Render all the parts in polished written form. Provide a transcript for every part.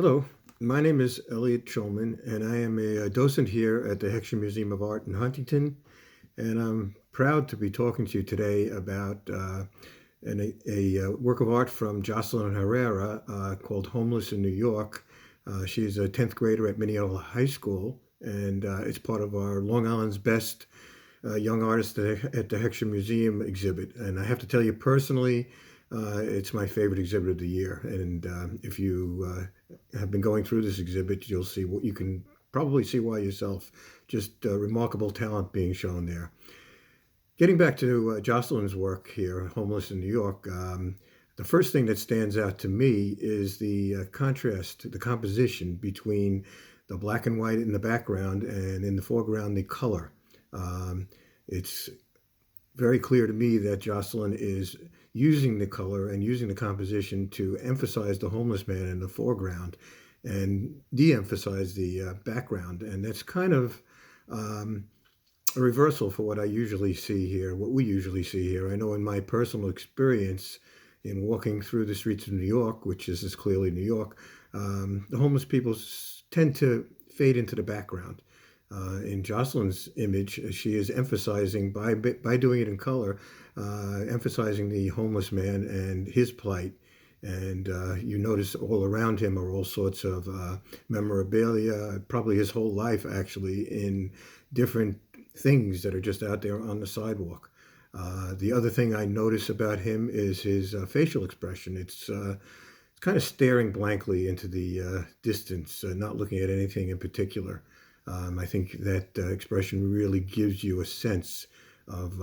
Hello, my name is Elliot Schulman, and I am a docent here at the Heckscher Museum of Art in Huntington. And I'm proud to be talking to you today about a work of art from Jocelyn Herrera called Homeless in New York. She's a 10th grader at Mineola High School, and it's part of our Long Island's Best Young Artists at the Heckscher Museum exhibit. And I have to tell you personally, it's my favorite exhibit of the year. And if you have been going through this exhibit, you'll see what you can probably see why yourself. Just remarkable talent being shown there. Getting back to Jocelyn's work here, Homeless in New York, the first thing that stands out to me is the contrast, the composition between the black and white in the background and in the foreground, the color. It's very clear to me that Jocelyn is using the color and using the composition to emphasize the homeless man in the foreground and de-emphasize the background. And that's kind of a reversal for what I usually see here, what we usually see here. I know in my personal experience in walking through the streets of New York, which is clearly New York, the homeless people tend to fade into the background. In Jocelyn's image, she is emphasizing, by doing it in color, emphasizing the homeless man and his plight. And you notice all around him are all sorts of memorabilia, probably his whole life actually, in different things that are just out there on the sidewalk. The other thing I notice about him is his facial expression. It's kind of staring blankly into the distance, not looking at anything in particular. I think that expression really gives you a sense of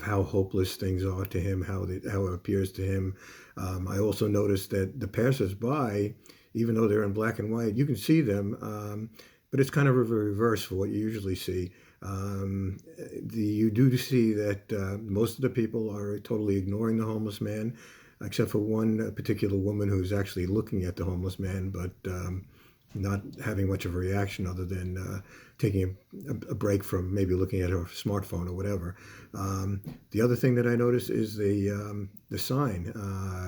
how hopeless things are to him, how it appears to him. I also noticed that the passersby, even though they're in black and white, you can see them, but it's kind of a reverse for what you usually see. You do see that most of the people are totally ignoring the homeless man, except for one particular woman who's actually looking at the homeless man, but not having much of a reaction other than taking a break from maybe looking at her smartphone or whatever. The other thing that I noticed is the sign.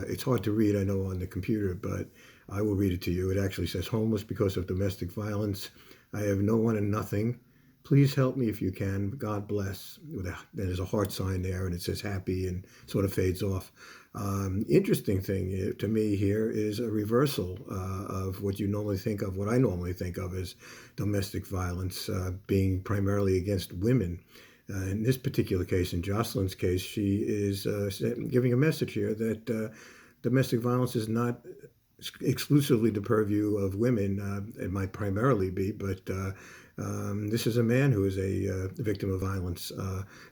It's hard to read, I know, on the computer, but I will read it to you. It actually says, "Homeless because of domestic violence. I have no one and nothing. Please help me if you can. God bless." There's a heart sign there, and it says happy and sort of fades off. Interesting thing to me here is a reversal of what you normally think of, what I normally think of as domestic violence being primarily against women. In this particular case, in Jocelyn's case, she is giving a message here that domestic violence is not exclusively the purview of women. It might primarily be, but this is a man who is a victim of violence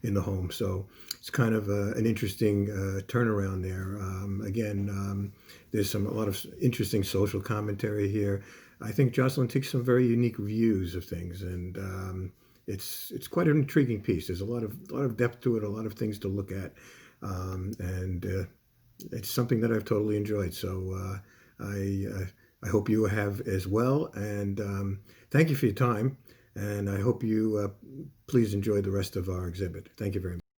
in the home. So it's kind of an interesting turnaround there. Again, there's a lot of interesting social commentary here. I think Jocelyn takes some very unique views of things, and it's quite an intriguing piece. There's a lot of depth to it, a lot of things to look at, and it's something that I've totally enjoyed. So I hope you have as well, and thank you for your time, and I hope you please enjoy the rest of our exhibit. Thank you very much.